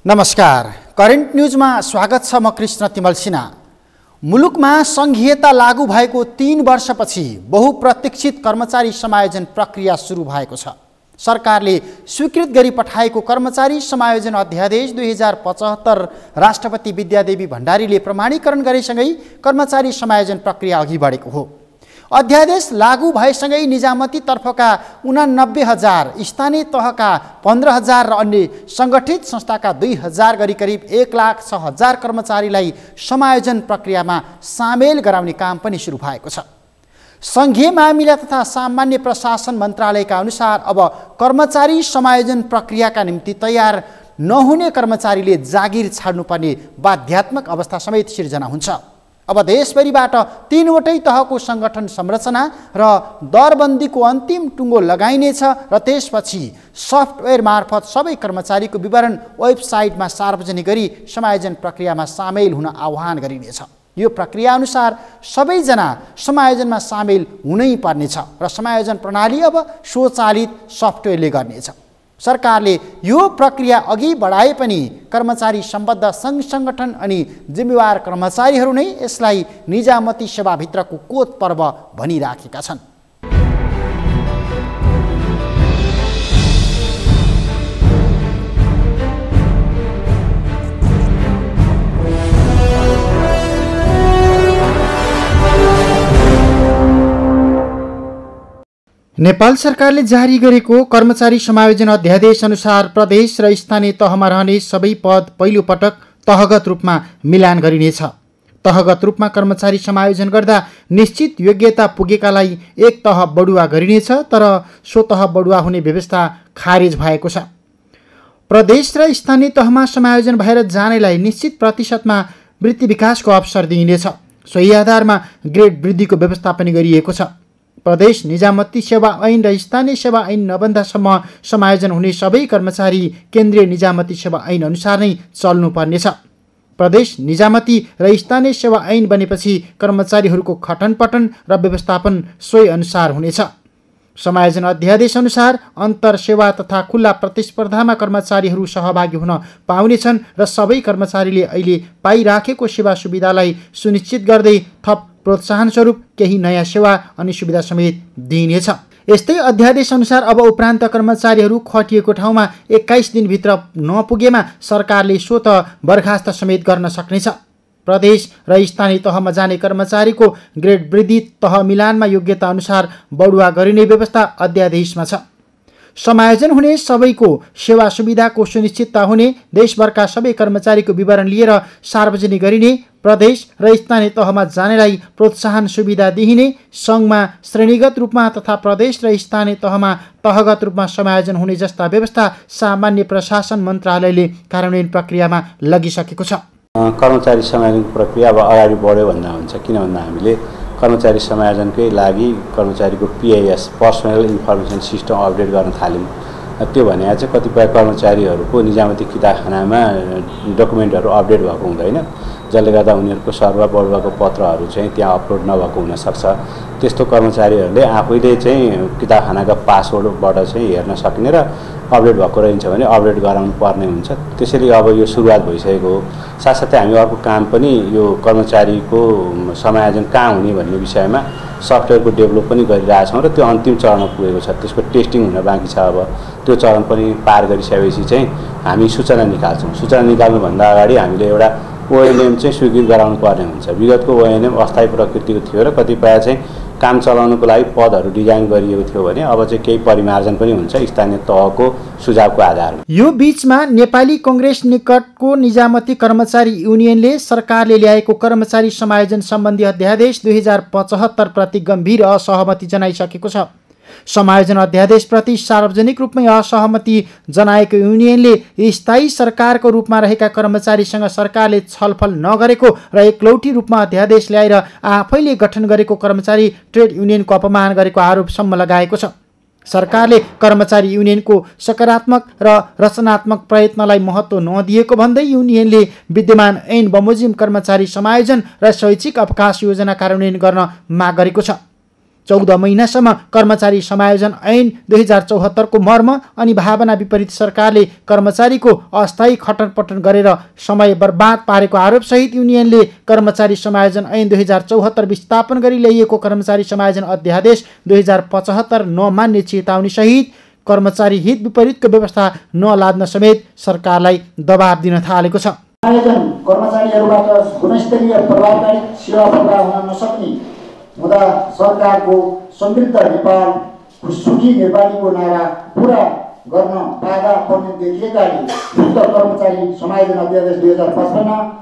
नमस्कार, करेन्ट न्यूजमा स्वागत छ। म कृष्ण तिमल सिन्हा। मुलुकमा संघीयता लागू भएको 3 वर्षपछि बहुप्रतीक्षित कर्मचारी समायोजन प्रक्रिया सुरु भएको छ। सरकारले स्वीकृत गरी पठाएको कर्मचारी समायोजन अध्यादेश 2075 राष्ट्रपति विद्यादेवी भण्डारीले प्रमाणीकरण गरेसँगै कर्मचारी समायोजन प्रक्रिया अघि बढेको हो। अध्यादेश लागू भएसँगै निजामती तर्फका 89,000, स्थानीय तहका 15,000 र अन्य सङ्गठित संस्थाका 2,000 गरी करिब 1,06,000 कर्मचारीलाई समायोजन प्रक्रियामा सामेल गराउने काम पनि सुरु भएको छ। सङ्घीय मामिला तथा सामान्य प्रशासन मन्त्रालयका अनुसार अब कर्मचारी समायोजन प्रक्रियाका निम्ति तयार नहुने कर्मचारीले जागिर छाड्नुपर्ने बाध्यात्मक अवस्था समेत सिर्जना हुन्छ। अब देशभरिबाट 3वटै तहको सङ्गठन संरचना र दरबन्दीको अन्तिम टुङ्गो लगाइनेछ र त्यसपछि सफ्टवेयर मार्फत सबै कर्मचारीको विवरण वेबसाइटमा सार्वजनिक गरी समायोजन प्रक्रियामा सामेल हुन आह्वान गरिनेछ। यो प्रक्रिया अनुसार सबैजना समायोजनमा सामेल हुनै पर्नेछ र समायोजन प्रणाली अब स्वचालित सफ्टवेयरले गर्नेछ। सरकारले यो प्रक्रिया अघि बढाए पनि कर्मचारी सम्बद्ध सङ्घ सङ्गठन अनि जिम्मेवार कर्मचारीहरू नै यसलाई निजामती सेवाभित्रको कोत पर्व भनिराखेका छन्। नेपाल सरकारले जारी गरेको कर्मचारी समायोजन अध्यादेश अनुसार प्रदेश र स्थानीय तहमा रहने सबै पद पहिलो पटक तहगत रूपमा मिलान गरिनेछ। तहगत रूपमा कर्मचारी समायोजन गर्दा निश्चित योग्यता पुगेकालाई एक तह बढुवा गरिनेछ, तर सो तह बढुवा हुने व्यवस्था खारेज भएको छ। प्रदेश र स्थानीय तहमा समायोजन भएर जानेलाई निश्चित प्रतिशतमा वृत्ति विकासको अवसर दिइनेछ। सोही आधारमा ग्रेड वृद्धिको व्यवस्था पनि गरिएको छ। प्रदेश निजामती सेवा ऐन र स्थानीय सेवा ऐन नबन्दासम्म समायोजन हुने सबै कर्मचारी केन्द्रीय निजामती सेवा ऐन अनुसार नै चल्नुपर्नेछ। प्रदेश निजामती र स्थानीय सेवा ऐन बनेपछि कर्मचारीहरूको खटनपटन र व्यवस्थापन सोही अनुसार हुनेछ। समायोजन अध्यादेश अनुसार अन्तर सेवा तथा खुल्ला प्रतिस्पर्धामा कर्मचारीहरू सहभागी हुन पाउनेछन् र सबै कर्मचारीले अहिले पाइराखेको सेवा सुविधालाई सुनिश्चित गर्दै थप प्रोत्साहन स्वरूप केही नयाँ सेवा अनि सुविधा समेत दिइनेछ। यस्तै अध्यादेश अनुसार अब उपरान्त कर्मचारीहरू खटिएको ठाउँमा 21 दिनभित्र नपुगेमा सरकारले स्वत बर्खास्त समेत गर्न सक्नेछ। प्रदेश र स्थानीय तहमा जाने कर्मचारीको ग्रेड वृद्धि तह मिलानमा योग्यता अनुसार बढुवा गरिने व्यवस्था अध्यादेशमा छ। समायोजन हुने सबैको सेवा सुविधाको सुनिश्चितता हुने, देशभरका सबै कर्मचारीको विवरण लिएर सार्वजनिक गरिने, प्रदेश र स्थानीय तहमा जानेलाई प्रोत्साहन सुविधा दिइने, सङ्घमा श्रेणीगत रूपमा तथा प्रदेश र स्थानीय तहमा तहगत रूपमा समायोजन हुने जस्ता व्यवस्था सामान्य प्रशासन मन्त्रालयले कार्यान्वयन प्रक्रियामा लगिसकेको छ। कर्मचारी समायोजन प्रक्रिया अब अगाडि बढ्यो भन्दा हुन्छ, किन भन्दा हामीले कर्मचारी समायोजनकै लागि कर्मचारीको PIS personal information system update गर्न थाल्यौँ। त्यो भने चाहिँ कतिपय कर्मचारीहरूको निजामती किताबखानामा डकुमेन्टहरू अपडेट भएको हुँदैन, जसले गर्दा उनीहरूको सर्वा बढुवाको पत्रहरू चाहिँ त्यहाँ अपलोड नभएको हुनसक्छ। त्यस्तो कर्मचारीहरूले आफैले चाहिँ किताबखानाका पासवर्डबाट चाहिँ हेर्न सक्ने र अपडेट भएको रहन्छ भने अपडेट गराउनु पर्ने हुन्छ। त्यसैले अब यो सुरुवात भइसकेको हो। साथसाथै हामी अर्को काम पनि यो कर्मचारीको समायोजन कहाँ हुने भन्ने विषयमा सफ्टवेयरको डेभलप पनि गरिरहेछौँ र त्यो अन्तिम चरणमा पुगेको छ। त्यसको टेस्टिङ हुन बाँकी छ। अब त्यो चरण पनि पार गरिसकेपछि चाहिँ हामी सूचना निकाल्छौँ। सूचना निकाल्नुभन्दा अगाडि हामीले एउटा ONM चाहिँ स्वीकृत गराउनु पर्ने हुन्छ। विगतको ONM अस्थायी प्रकृतिको थियो र कतिपय चाहिँ काम चलाउनुको लागि पदहरू डिजाइन गरिएको थियो भने अब चाहिँ केही परिमार्जन पनि हुन्छ स्थानीय तहको सुझावको आधारमा। यो बीचमा नेपाली कङ्ग्रेस निकटको निजामती कर्मचारी युनियनले सरकारले ल्याएको कर्मचारी समायोजन सम्बन्धी अध्यादेश 2075 प्रति गम्भीर असहमति जनाइसकेको छ। समायोजन अध्यादेशप्रति सार्वजनिक रूपमै असहमति जनाएको युनियनले स्थायी सरकारको रूपमा रहेका कर्मचारीसँग सरकारले छलफल नगरेको र एकलौटी रूपमा अध्यादेश ल्याएर आफैले गठन गरेको कर्मचारी ट्रेड युनियनको अपमान गरेको आरोपसम्म लगाएको छ। सरकारले कर्मचारी युनियनको सकारात्मक र रचनात्मक प्रयत्नलाई महत्त्व नदिएको भन्दै युनियनले विद्यमान ऐन बमोजिम कर्मचारी समायोजन र शैक्षिक अवकाश योजना कार्यान्वयन गर्न माग गरेको छ। 14 महिनासम्म कर्मचारी समायोजन ऐन 2074 को मर्म अनि भावना विपरीत सरकारले कर्मचारीको अस्थायी खटनपटन गरेर समय बर्बाद पारेको आरोपसहित युनियनले कर्मचारी समायोजन ऐन 2074 विस्थापन गरी ल्याइएको कर्मचारी समायोजन अध्यादेश 2075 नमान्ने चेतावनी सहित कर्मचारी हित विपरीतको व्यवस्था नलाद्न समेत सरकारलाई दबाब दिन थालेको छ। समायोजन कर्मचारीहरूबाट गुणस्तरीय प्रभावकारी सेवा प्रदान हुन नसक्ने हुँदा सरकारको समृद्ध नेपाल सुखी नेपालीको नारा पुरा गर्न बाधा पर्ने देखिएकाले उक्त कर्मचारी समायोजन अध्यादेश 2075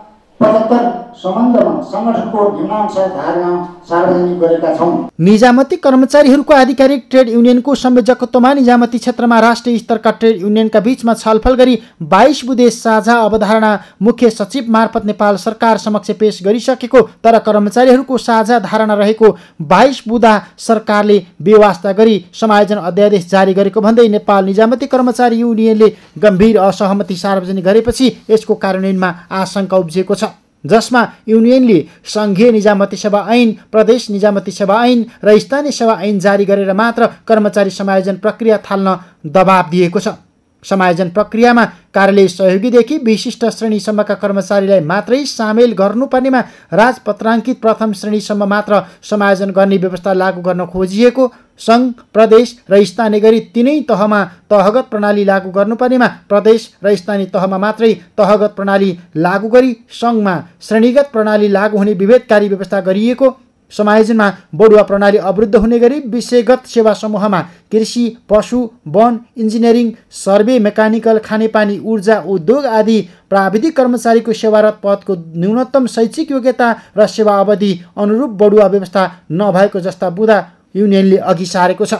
सम्बन्धमा सङ्गठनको निम्नानुसार धारणा सार्वजनिक गरेका छौँ। निजामती कर्मचारीहरूको आधिकारिक ट्रेड युनियनको संयोजकत्वमा निजामती क्षेत्रमा राष्ट्रिय स्तरका ट्रेड युनियनका बीचमा छलफल गरी 22 बुँदे साझा अवधारणा मुख्य सचिव मार्फत नेपाल सरकार समक्ष पेश गरिसकेको तर कर्मचारीहरूको साझा धारणा रहेको 22 बुँदा सरकारले बेवास्ता गरी समायोजन अध्यादेश जारी गरेको भन्दै नेपाल निजामती कर्मचारी युनियनले गम्भीर असहमति सार्वजनिक गरेपछि यसको कार्यान्वयनमा आशंका उब्जिएको छ, जसमा युनियनले सङ्घीय निजामती सेवा ऐन, प्रदेश निजामती सेवा ऐन र स्थानीय सेवा ऐन जारी गरेर मात्र कर्मचारी समायोजन प्रक्रिया थाल्न दबाब दिएको छ। समायोजन प्रक्रियामा कार्यालय सहयोगीदेखि विशिष्ट श्रेणीसम्मका कर्मचारीलाई मात्रै सामेल गर्नुपर्नेमा राजपत्राङ्कित प्रथम श्रेणीसम्म मात्र समायोजन गर्ने व्यवस्था लागू गर्न खोजिएको, सङ्घ, प्रदेश र स्थानीय गरी तिनै तहमा तहगत प्रणाली लागू गर्नुपर्नेमा प्रदेश र स्थानीय तहमा मात्रै तहगत प्रणाली लागू गरी सङ्घमा श्रेणीगत प्रणाली लागू हुने विभेदकारी व्यवस्था गरिएको, समायोजनमा बढुवा प्रणाली अवरुद्ध हुने गरी विषयगत सेवा समूहमा कृषि, पशु, वन, इन्जिनियरिङ, सर्वे, मेकानिकल, खानेपानी, ऊर्जा, उद्योग आदि प्राविधिक कर्मचारीको सेवारत पदको न्यूनतम शैक्षिक योग्यता र सेवा अवधि अनुरूप बढुवा व्यवस्था नभएको जस्ता बुँदा युनियनले अघि सारेको छ।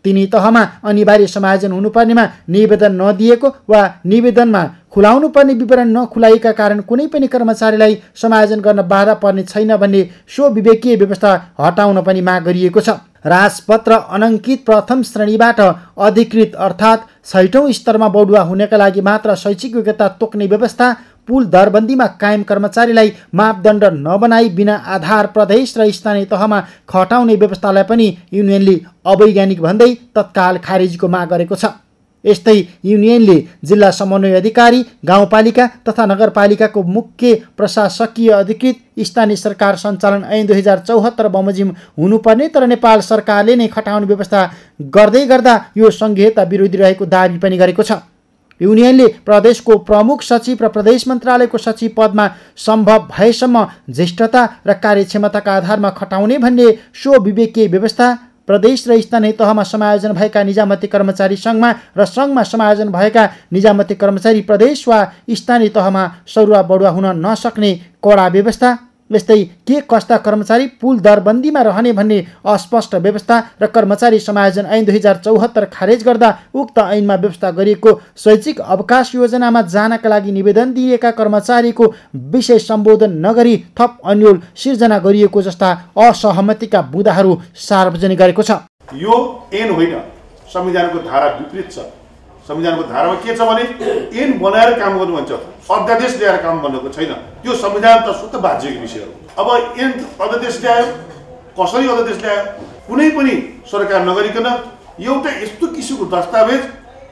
तिनी तहमा अनिवार्य समायोजन हुनुपर्नेमा निवेदन नदिएको वा निवेदनमा खुलाउनु पर्ने विवरण नखुलाइएका कारण कुनै पनि कर्मचारीलाई समायोजन गर्न बाधा पर्ने छैन भन्ने सो विवेकीय व्यवस्था हटाउन पनि माग गरिएको छ। राजपत्र अनङ्कित प्रथम श्रेणीबाट अधिकृत अर्थात् 6औं स्तरमा बढुवा हुनका लागि मात्र शैक्षिक योग्यता तोक्ने व्यवस्था, पुल दरबन्दीमा कायम कर्मचारीलाई मापदण्ड नबनाई बिना आधार प्रदेश र स्थानीय तहमा खटाउने व्यवस्थालाई पनि युनियनले अवैज्ञानिक भन्दै तत्काल खारेजीको माग गरेको छ। यस्तै युनियनले जिल्ला समन्वय अधिकारी, गाउँपालिका तथा नगरपालिकाको मुख्य प्रशासकीय अधिकृत स्थानीय सरकार सञ्चालन ऐन 2074 बमोजिम हुनुपर्ने तर नेपाल सरकारले नै खटाउने व्यवस्था गर्दै गर्दा यो संघीयता विरोधी रहेको दाबी पनि गरेको छ। युनियनले प्रदेशको प्रमुख सचिव र प्रदेश मन्त्रालयको सचिव पदमा सम्भव भएसम्म ज्येष्ठता र कार्यक्षमताका आधारमा खटाउने भन्ने सो विवेकीय व्यवस्था प्रदेश र स्थानीय तहमा समायोजन भएका निजामती कर्मचारी सङ्घमा र सङ्घमा समायोजन भएका निजामती कर्मचारी प्रदेश वा स्थानीय तहमा सरुवा बढुवा हुन नसक्ने कडा व्यवस्था, यस्तै के कस्ता कर्मचारी पुल दरबन्दीमा रहने भन्ने अस्पष्ट व्यवस्था र कर्मचारी समायोजन ऐन 2074 खारेज गर्दा उक्त ऐनमा व्यवस्था गरिएको शैक्षिक अवकाश योजनामा जानका लागि निवेदन दिएका कर्मचारीको विषय सम्बोधन नगरी थप अन्यल सिर्जना गरिएको जस्ता असहमतिका बुँदाहरू सार्वजनिक गरेको छ। यो ऐन होइन, संविधानको धारा विपरीत छ। संविधानको धारामा के छ भने ऐन बनाएर काम गर्नु भन्छ, अध्यादेश ल्याएर काम गर्नुको छैन। त्यो संविधान त शुद्ध बाध्यक विषय हो। अब ऐन अध्यादेश ल्यायो, कसरी अध्यादेश ल्यायो, कुनै पनि सरकार नगरिकन एउटा यस्तो किसिमको दस्तावेज,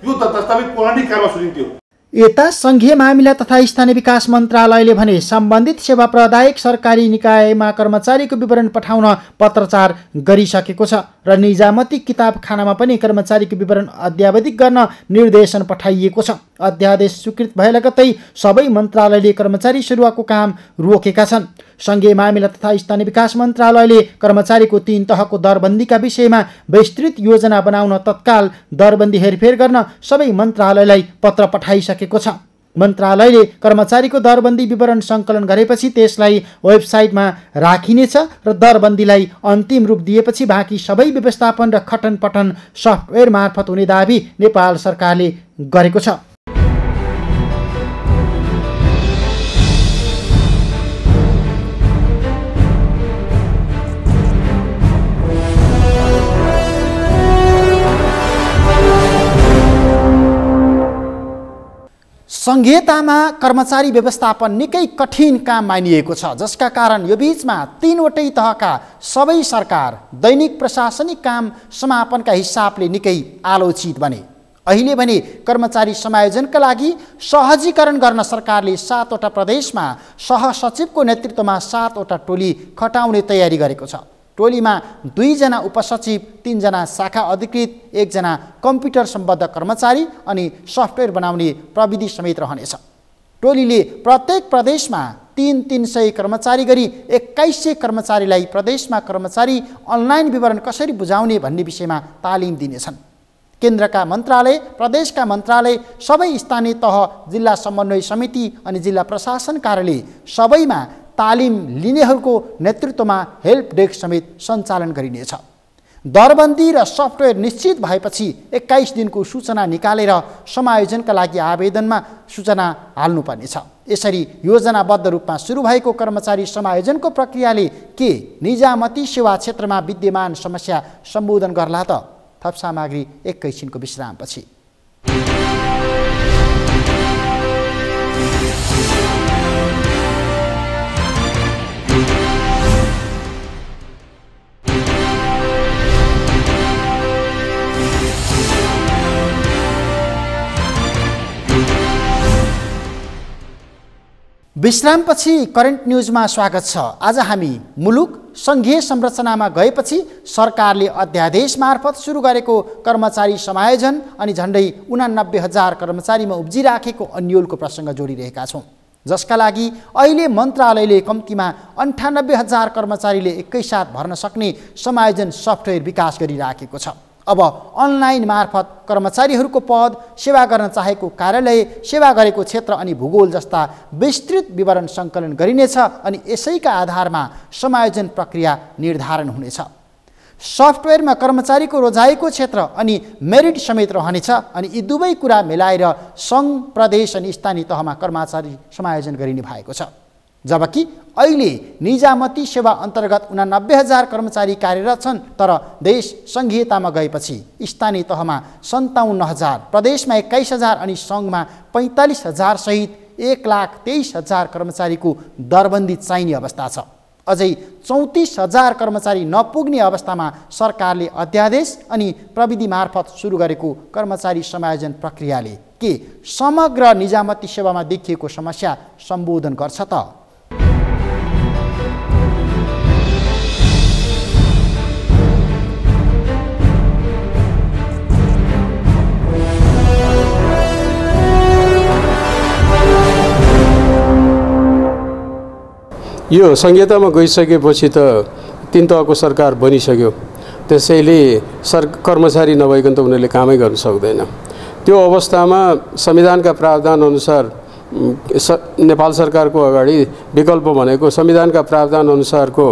यो दस्तावेज पौराणिक कालमा सुनिन्थ्यो। यता सङ्घीय मामिला तथा स्थानीय विकास मन्त्रालयले भने सम्बन्धित सेवा प्रदायक सरकारी निकायमा कर्मचारीको विवरण पठाउन पत्रचार गरिसकेको छ र निजामती किताबखानामा पनि कर्मचारीको विवरण अद्यावधिक गर्न निर्देशन पठाइएको छ। अध्यादेश स्वीकृत भए लगत्तै सबै मन्त्रालयले कर्मचारी सरुवाको काम रोकेका छन्। सङ्घीय मामिला तथा स्थानीय विकास मन्त्रालयले कर्मचारीको 3 तहको दरबन्दीका विषयमा विस्तृत योजना बनाउन तत्काल दरबन्दी हेरफेर गर्न सबै मन्त्रालयलाई पत्र पठाइसकेको छ। मन्त्रालयले कर्मचारीको दरबन्दी विवरण सङ्कलन गरेपछि त्यसलाई वेबसाइटमा राखिनेछ र दरबन्दीलाई अन्तिम रूप दिएपछि बाँकी सबै व्यवस्थापन र खटनपटन सफ्टवेयर मार्फत हुने दाबी नेपाल सरकारले गरेको छ। संघीयतामा कर्मचारी व्यवस्थापन निकै कठिन काम मानिएको छ, जसका कारण यो बीचमा तीनवटै तहका सबै सरकार दैनिक प्रशासनिक काम समापनका हिसाबले निकै आलोचित बने। अहिले भने कर्मचारी समायोजनका लागि सहजीकरण गर्न सरकारले 7वटा प्रदेशमा सहसचिवको नेतृत्वमा 7वटा टोली खटाउने तयारी गरेको छ। टोलीमा 2 जना उपसचिव, 3 जना शाखा अधिकृत, 1 जना कम्प्युटर सम्बद्ध कर्मचारी अनि सफ्टवेयर बनाउने प्रविधि समेत रहनेछ। टोलीले प्रत्येक प्रदेशमा 300 कर्मचारी गरी 2100 कर्मचारीलाई प्रदेशमा कर्मचारी अनलाइन विवरण कसरी बुझाउने भन्ने विषयमा तालिम दिनेछन्। केन्द्रका मन्त्रालय, प्रदेशका मन्त्रालय, सबै स्थानीय तह, जिल्ला समन्वय समिति अनि जिल्ला प्रशासन कार्यालय सबैमा तालिम लिनेहरूको नेतृत्वमा हेल्प डेस्क समेत सञ्चालन गरिनेछ। दरबन्दी र सफ्टवेयर निश्चित भएपछि 21 दिनको सूचना निकालेर समायोजनका लागि आवेदनमा सूचना हाल्नुपर्नेछ। यसरी योजनाबद्ध रूपमा सुरु भएको कर्मचारी समायोजनको प्रक्रियाले के निजामती सेवा क्षेत्रमा विद्यमान समस्या सम्बोधन गर्ला त? थप सामग्री एकैछिनको विश्रामपछि। विश्रामपछि करेन्ट न्युजमा स्वागत छ। आज हामी मुलुक सङ्घीय संरचनामा गएपछि सरकारले अध्यादेश मार्फत सुरु गरेको कर्मचारी समायोजन अनि झन्डै 89,000 कर्मचारीमा उब्जिराखेको अन्योलको प्रसङ्ग जोडिरहेका छौँ, जसका लागि अहिले मन्त्रालयले कम्तीमा 98,000 कर्मचारीले एकैसाथ भर्न सक्ने समायोजन सफ्टवेयर विकास गरिराखेको छ। अब अनलाइन मार्फत कर्मचारीहरूको पद, सेवा गर्न चाहेको कार्यालय, सेवा गरेको क्षेत्र अनि भूगोल जस्ता विस्तृत विवरण सङ्कलन गरिनेछ अनि यसैका आधारमा समायोजन प्रक्रिया निर्धारण हुनेछ। सफ्टवेयरमा कर्मचारीको रोजाइको क्षेत्र अनि मेरिट समेत रहनेछ अनि यी दुवै कुरा मिलाएर सङ्घ, प्रदेश अनि स्थानीय तहमा कर्मचारी समायोजन गरिने भएको छ। जबकि अहिले निजामती सेवा अन्तर्गत 89,000 कर्मचारी कार्यरत छन्, तर देश सङ्घीयतामा गएपछि स्थानीय तहमा 57,000, प्रदेशमा 21,000 अनि सङ्घमा 45,000 सहित 1,23,000 कर्मचारीको दरबन्दी चाहिने अवस्था छ। अझै 34,000 कर्मचारी नपुग्ने अवस्थामा सरकारले अध्यादेश अनि प्रविधि मार्फत सुरु गरेको कर्मचारी समायोजन प्रक्रियाले के समग्र निजामती सेवामा देखिएको समस्या सम्बोधन गर्छ त? यो संहितामा गइसकेपछि त 3 तहको सरकार बनिसक्यो, त्यसैले कर्मचारी नभइकन त उनीहरूले कामै गर्न सक्दैन। त्यो अवस्थामा संविधानका प्रावधान अनुसार नेपाल सरकारको अगाडि विकल्प भनेको संविधानका प्रावधान अनुसारको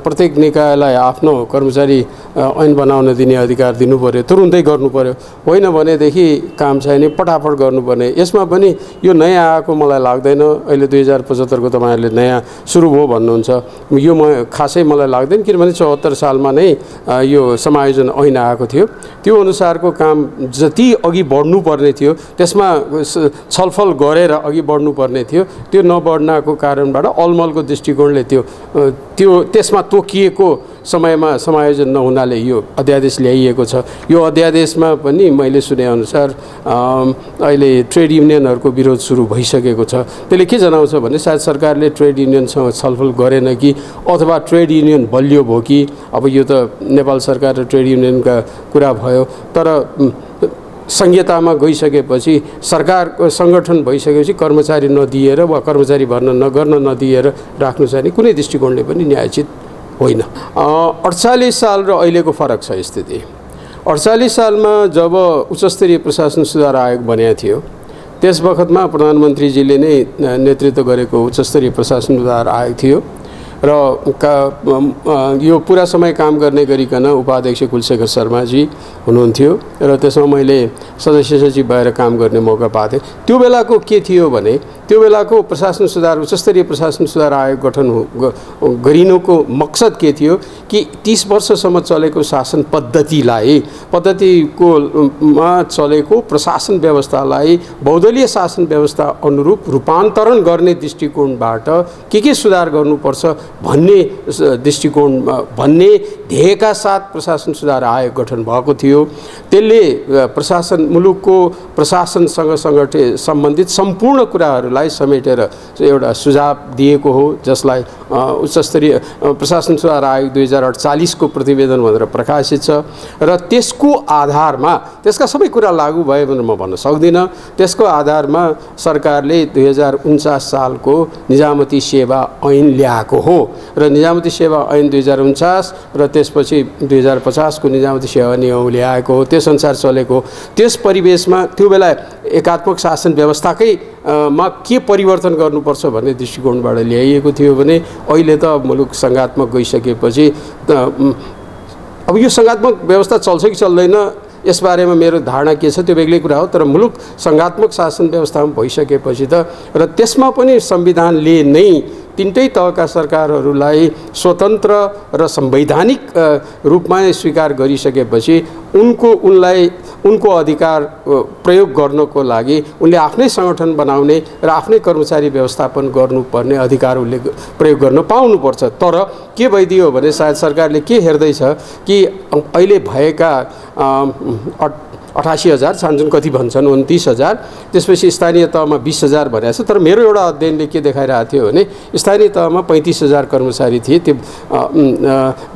प्रत्येक निकायलाई आफ्नो कर्मचारी ऐन बनाउन दिने अधिकार दिनु पर्यो, तुरुन्तै गर्नु पर्यो। होइन भनेदेखि काम छैन, पटापट गर्नुपर्ने। यसमा पनि यो नयाँ आएको मलाई लाग्दैन। अहिले 2075 को तपाईँहरूले नयाँ सुरु भयो भन्नुहुन्छ, यो खासै मलाई लाग्दैन, किनभने 74 सालमा नै यो समायोजन ऐन आएको थियो। त्यो अनुसारको काम जति अघि बढ्नुपर्ने थियो त्यसमा छलफल गरेर अघि बढ्नुपर्ने थियो, त्यो नबढ्नको कारणबाट अलमलको दृष्टिकोणले त्यसमा तोकिएको समयमा समायोजन नहुनाले यो अध्यादेश ल्याइएको छ। यो अध्यादेशमा पनि मैले सुनेअनुसार अहिले ट्रेड युनियनहरूको विरोध सुरु भइसकेको छ। त्यसले के जनाउँछ भने सायद सरकारले ट्रेड युनियनसँग छलफल गरेन कि अथवा ट्रेड युनियन बलियो भयो कि। अब यो त नेपाल सरकार र ट्रेड युनियनका कुरा भयो, तर संहितामा गइसकेपछि सरकारको सङ्गठन भइसकेपछि कर्मचारी नदिएर वा कर्मचारी गर्न नदिएर राख्नु चाहिँ कुनै दृष्टिकोणले पनि न्यायोचित होइन। 48 साल र अहिलेको फरक छ स्थिति। 48 सालमा जब उच्चस्तरीय प्रशासन सुधार आयोग बनेको थियो त्यस बखतमा प्रधानमन्त्रीजीले नै नेतृत्व गरेको उच्चस्तरीय प्रशासन सुधार आयोग थियो र यो पुरा समय काम गर्ने गरिकन उपाध्यक्ष कुलशेखर शर्माजी हुनुहुन्थ्यो र त्यसमा मैले सदस्य सचिव भएर काम गर्ने मौका पाएको थिएँ। त्यो बेलाको के थियो भने त्यो बेलाको प्रशासन सुधार उच्चस्तरीय प्रशासन सुधार आयोग गठन गरिनुको मकसद के थियो कि 30 वर्षसम्म चलेको शासन पद्धतिमा चलेको प्रशासन व्यवस्थालाई बहुदलीय शासन व्यवस्था अनुरूप रूपान्तरण गर्ने दृष्टिकोणबाट के सुधार गर्नुपर्छ भन्ने दृष्टिकोण भन्ने ध्येयका साथ प्रशासन सुधार आयोग गठन भएको थियो। त्यसले मुलुकको प्रशासनसँग सम्बन्धित सम्पूर्ण कुराहरूलाई समेटेर एउटा सुझाव दिएको हो, जसलाई उच्चस्तरीय प्रशासन सुधार आयोग 2048 को प्रतिवेदन भनेर प्रकाशित छ र त्यसको आधारमा त्यसका सबै कुरा लागू भयो भनेर म भन्न सक्दिनँ। त्यसको आधारमा सरकारले 2049 सालको निजामती सेवा ऐन ल्याएको हो र निजामती सेवा ऐन 2049 र त्यसपछि 2050 को निजामती सेवा नियम ल्याएको हो। त्यसअनुसार चलेको त्यस परिवेशमा त्यो बेला एकात्मक शासन व्यवस्थाकै मा के परिवर्तन गर्नुपर्छ भन्ने दृष्टिकोणबाट ल्याइएको थियो भने अहिले त मुलुक सङ्घात्मक गइसकेपछि अब यो सङ्घात्मक व्यवस्था चल्छ कि चल्दैन यसबारेमा मेरो धारणा के छ त्यो बेग्लै कुरा हो, तर मुलुक सङ्घात्मक शासन व्यवस्थामा भइसकेपछि त र त्यसमा पनि संविधानले नै तीनटै तहका सरकारहरूलाई स्वतन्त्र र संवैधानिक रूपमा स्वीकार गरिसकेपछि उनको अधिकार प्रयोग गर्नको लागि उनले आफ्नै सङ्गठन बनाउने र आफ्नै कर्मचारी व्यवस्थापन गर्नुपर्ने अधिकार उनले प्रयोग गर्न पाउनुपर्छ। तर के भइदियो भने सायद सरकारले के हेर्दैछ कि अहिले भएका 88,000 छानजुन कति भन्छन् 29,000 त्यसपछि स्थानीय तहमा 20,000 भनेको छ। तर मेरो एउटा अध्ययनले के देखाइरहेको थियो भने स्थानीय तहमा 35,000 कर्मचारी थिए, त्यो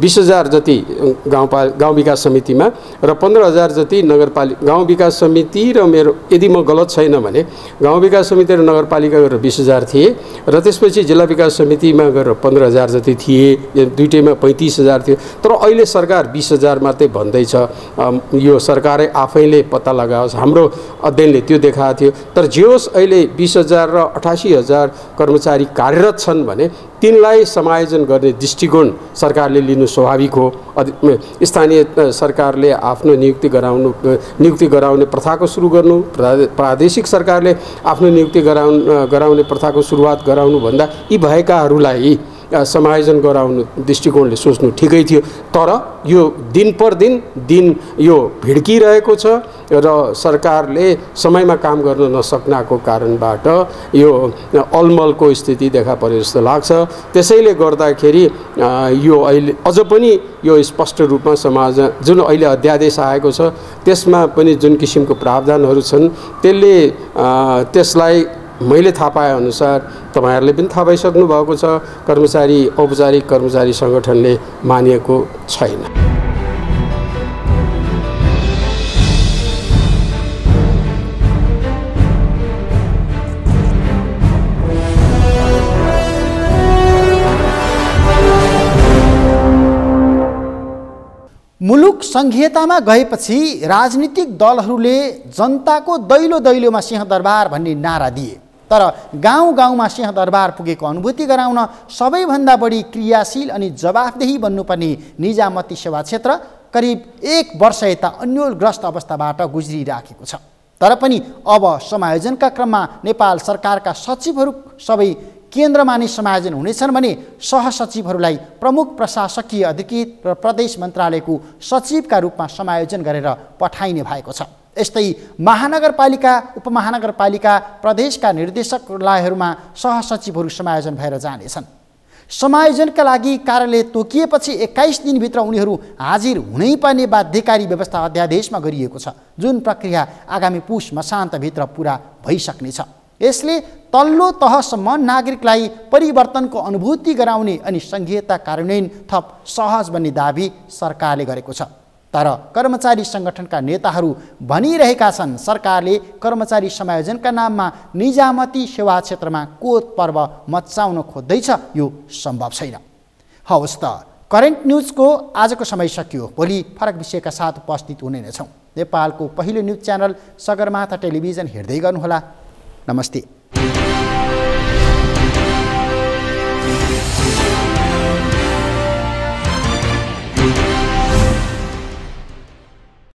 20,000 जति गाउँ विकास समितिमा र 15,000 जति नगरपालिका गाउँ विकास समिति र मेरो यदि म गलत छैन भने गाउँ विकास समिति र नगरपालिका गरेर 20,000 थिए र त्यसपछि जिल्ला विकास समितिमा गरेर 15,000 जति थिए, दुईटैमा 35,000 थियो। तर अहिले सरकार 20,000 मात्रै भन्दैछ। यो सरकारै आफै पत्ता लगाओस्, हाम्रो अध्ययनले त्यो देखाएको थियो। तर जे होस् अहिले 20,000 र 88,000 कर्मचारी कार्यरत छन् भने तिनलाई समायोजन गर्ने दृष्टिकोण सरकारले लिनु स्वाभाविक हो। स्थानीय सरकारले आफ्नो नियुक्ति गराउने प्रथाको सुरु गर्नु, प्रादेशिक सरकारले आफ्नो नियुक्ति गराउने प्रथाको सुरुवात गराउनु भन्दा यी भएकाहरूलाई समायोजन गराउनु दृष्टिकोणले सोच्नु ठिकै थियो। तर यो दिन पर दिन यो भिड्किरहेको छ र सरकारले समयमा काम गर्न नसक्नाको कारणबाट यो अलमलको स्थिति देखा परे जस्तो लाग्छ। त्यसैले गर्दाखेरि यो अहिले अझ पनि यो स्पष्ट रूपमा समाज जुन अहिले अध्यादेश आएको छ त्यसमा पनि जुन किसिमको प्रावधानहरू छन् त्यसलाई मैले थाहा पाए अनुसार तपाईहरुले पनि थाहा पाइसक्नु भएको छ, औपचारिक कर्मचारी संगठनले मानिएको छैन। मुलुक संघीयतामा गएपछि राजनीतिक दलहरूले जनताको दैलोमा सिंहदरबार भन्ने नारा दिए, तर गाउँ-गाउँमा सिंहदरबार पुगेको अनुभूति गराउन सबैभन्दा बढी क्रियाशील अनि जवाफदेही बन्नुपर्ने निजामती सेवा क्षेत्र करिब 1 वर्ष यता अन्योलग्रस्त अवस्थाबाट गुज्रिराखेको छ। तर पनि अब समायोजनका क्रममा नेपाल सरकारका सचिवहरू सबै केन्द्रमा नै समायोजन हुनेछन् भने सहसचिवहरूलाई प्रमुख प्रशासकीय अधिकृत र प्रदेश मन्त्रालयको सचिवका रूपमा समायोजन गरेर पठाइने भएको छ। यस्तै महानगरपालिका, उपमहानगरपालिका, प्रदेशका निर्देशकालयहरूमा सहसचिवहरू समायोजन भएर जानेछन्। समायोजनका लागि कार्यालय तोकिएपछि 21 दिनभित्र उनीहरू हाजिर हुनैपर्ने बाध्यकारी व्यवस्था अध्यादेशमा गरिएको छ, जुन प्रक्रिया आगामी पुष मसान्तभित्र पुरा भइसक्नेछ। यसले तल्लो तहसम्म नागरिकलाई परिवर्तनको अनुभूति गराउने अनि संघीयता कार्यान्वयन थप सहज बन्ने दाबी सरकारले गरेको छ। तर कर्मचारी संगठनका नेताहरू भनिरहेका छन् सरकारले कर्मचारी समायोजनका नाममा निजामती सेवा क्षेत्रमा कोत पर्व मचाउन खोज्दैछ, यो सम्भव छैन। हवस् त, करेन्ट न्युजको आजको समय सकियो। भोलि फरक विषयका साथ उपस्थित हुने नै छौँ। नेपालको पहिलो न्युज च्यानल सगरमाथा टेलिभिजन हेर्दै गर्नुहोला। नमस्ते।